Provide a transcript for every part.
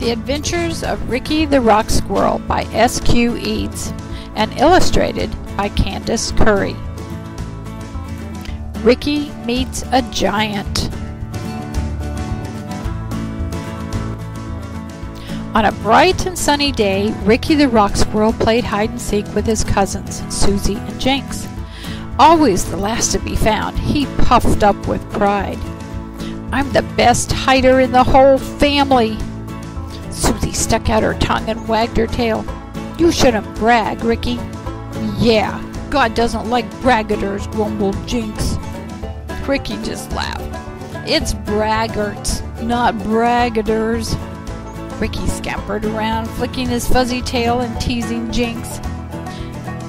The Adventures of Ricky the Rock Squirrel by SQ Eads and illustrated by Candace. Ricky meets a giant. On a bright and sunny day, Ricky the Rock Squirrel played hide-and-seek with his cousins, Susie and Jinx. Always the last to be found, he puffed up with pride. "I'm the best hider in the whole family." Susie stuck out her tongue and wagged her tail. "You shouldn't brag, Ricky." "Yeah, God doesn't like braggarters," grumbled Jinx. Ricky just laughed. "It's braggarts, not braggarters." Ricky scampered around, flicking his fuzzy tail and teasing Jinx.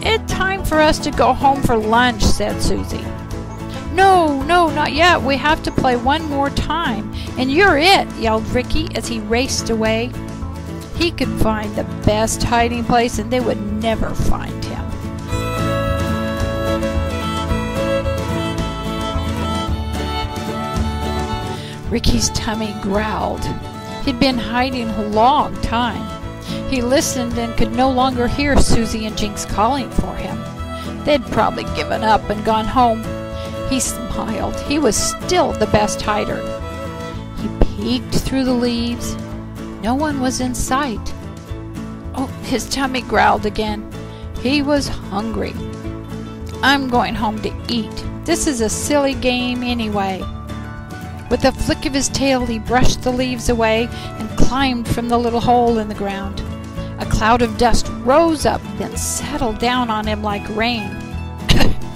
"It's time for us to go home for lunch," said Susie. No, not yet. We have to play one more time. And you're it," yelled Ricky as he raced away. He could find the best hiding place and they would never find him. Ricky's tummy growled. He'd been hiding a long time. He listened and could no longer hear Susie and Jinx calling for him. They'd probably given up and gone home. He smiled. He was still the best hider. He peeked through the leaves. No one was in sight. Oh, his tummy growled again. He was hungry. "I'm going home to eat. This is a silly game anyway." With a flick of his tail, he brushed the leaves away and climbed from the little hole in the ground. A cloud of dust rose up, then settled down on him like rain.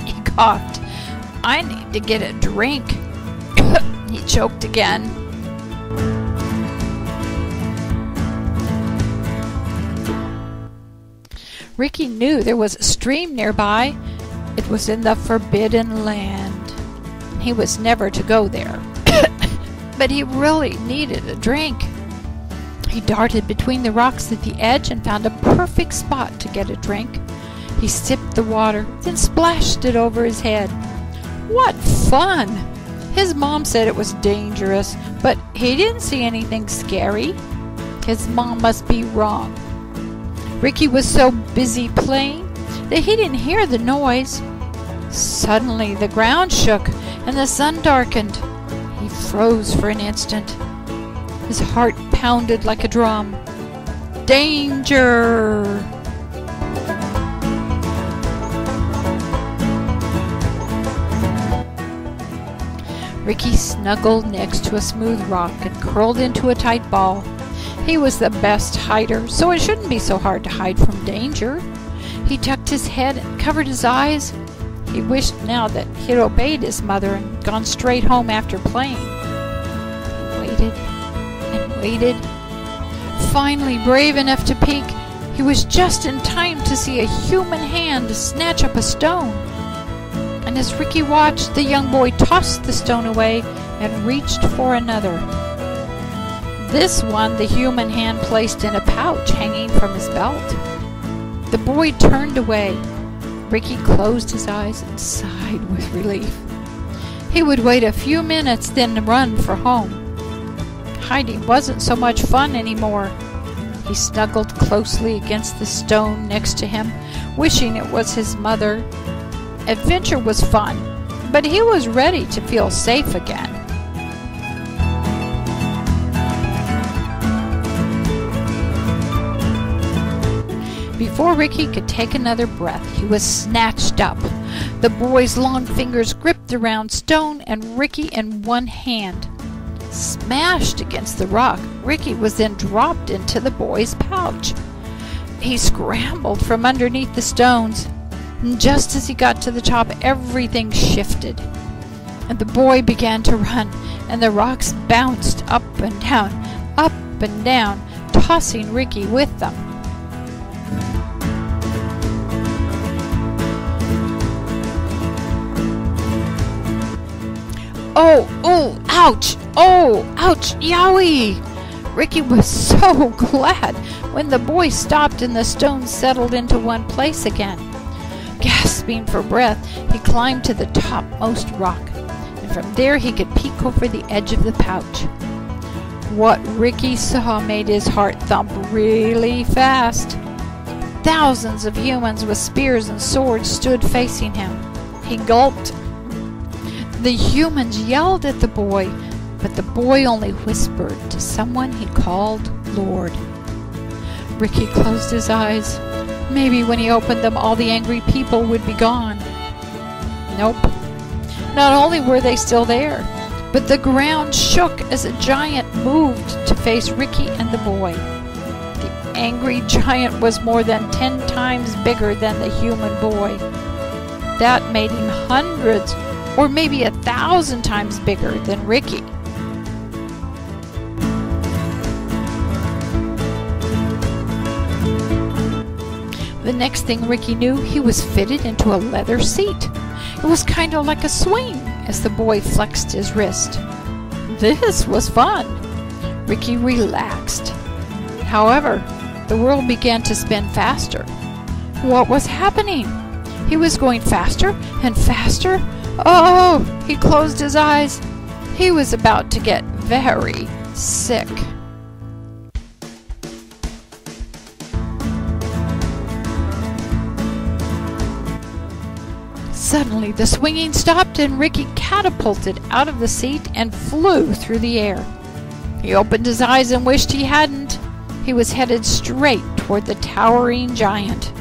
He coughed. "I need to get a drink." He choked again. Ricky knew there was a stream nearby. It was in the Forbidden Land. He was never to go there. But he really needed a drink. He darted between the rocks at the edge and found a perfect spot to get a drink. He sipped the water, then splashed it over his head. What fun! His mom said it was dangerous, but he didn't see anything scary. His mom must be wrong. Ricky was so busy playing that he didn't hear the noise. Suddenly the ground shook and the sun darkened. He froze for an instant. His heart pounded like a drum. Danger! Ricky snuggled next to a smooth rock and curled into a tight ball. He was the best hider, so it shouldn't be so hard to hide from danger. He tucked his head and covered his eyes. He wished now that he'd obeyed his mother and gone straight home after playing. He waited and waited. Finally, brave enough to peek, he was just in time to see a human hand snatch up a stone. And as Ricky watched, the young boy tossed the stone away and reached for another. This one the human hand placed in a pouch hanging from his belt. The boy turned away. Ricky closed his eyes and sighed with relief. He would wait a few minutes, then run for home. Hiding wasn't so much fun anymore. He snuggled closely against the stone next to him, wishing it was his mother. Adventure was fun, but he was ready to feel safe again. Before Ricky could take another breath, he was snatched up. The boy's long fingers gripped the round stone, and Ricky in one hand. Smashed against the rock, Ricky was then dropped into the boy's pouch. He scrambled from underneath the stones. And just as he got to the top, everything shifted. And the boy began to run, and the rocks bounced up and down, tossing Ricky with them. Oh, ouch, yowie! Ricky was so glad when the boy stopped and the stones settled into one place again. Gasping for breath, he climbed to the topmost rock, and from there he could peek over the edge of the pouch. What Ricky saw made his heart thump really fast. Thousands of humans with spears and swords stood facing him. He gulped. The humans yelled at the boy, but the boy only whispered to someone he called Lord. Ricky closed his eyes. Maybe when he opened them, all the angry people would be gone. Nope. Not only were they still there, but the ground shook as a giant moved to face Ricky and the boy. The angry giant was more than 10 times bigger than the human boy. That made him hundreds or maybe 1,000 times bigger than Ricky. The next thing Ricky knew, he was fitted into a leather seat. It was kind of like a swing as the boy flexed his wrist. This was fun. Ricky relaxed. However, the world began to spin faster. What was happening? He was going faster and faster. Oh, he closed his eyes. He was about to get very sick. Suddenly, the swinging stopped and Ricky catapulted out of the seat and flew through the air. He opened his eyes and wished he hadn't. He was headed straight toward the towering giant.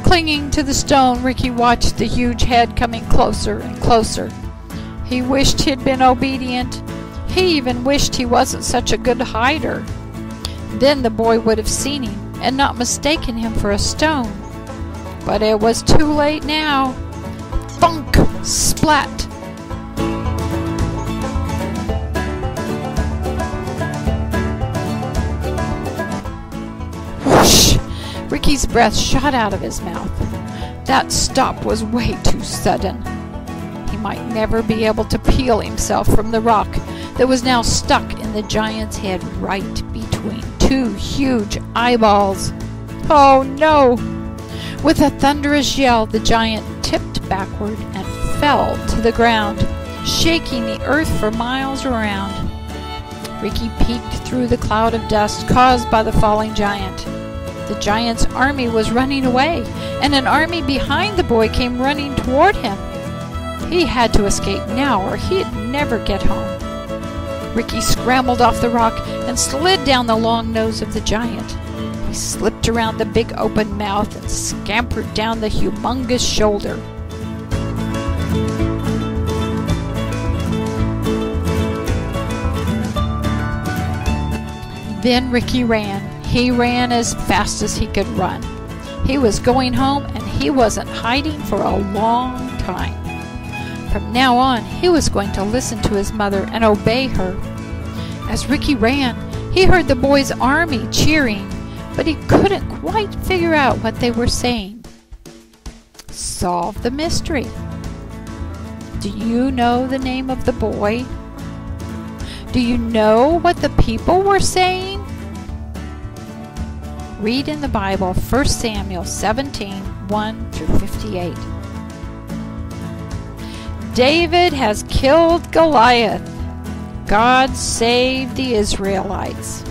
Clinging to the stone, Ricky watched the huge head coming closer and closer. He wished he'd been obedient. He even wished he wasn't such a good hider. Then the boy would have seen him and not mistaken him for a stone. But it was too late now. Thunk! Splat! Whoosh! Ricky's breath shot out of his mouth. That stop was way too sudden. He might never be able to peel himself from the rock that was now stuck in the giant's head right between 2 huge eyeballs. Oh no! With a thunderous yell, the giant tipped backward and fell to the ground, shaking the earth for miles around. Ricky peeked through the cloud of dust caused by the falling giant. The giant's army was running away, and an army behind the boy came running toward him. He had to escape now or he'd never get home. Ricky scrambled off the rock and slid down the long nose of the giant. He slipped around the big open mouth and scampered down the humongous shoulder. Then Ricky ran. He ran as fast as he could run. He was going home and he wasn't hiding for a long time. From now on, he was going to listen to his mother and obey her. As Ricky ran, he heard the boy's army cheering, but he couldn't quite figure out what they were saying. Solve the mystery. Do you know the name of the boy? Do you know what the people were saying? Read in the Bible 1 Samuel 17, 1 through 58. David has killed Goliath. God saved the Israelites.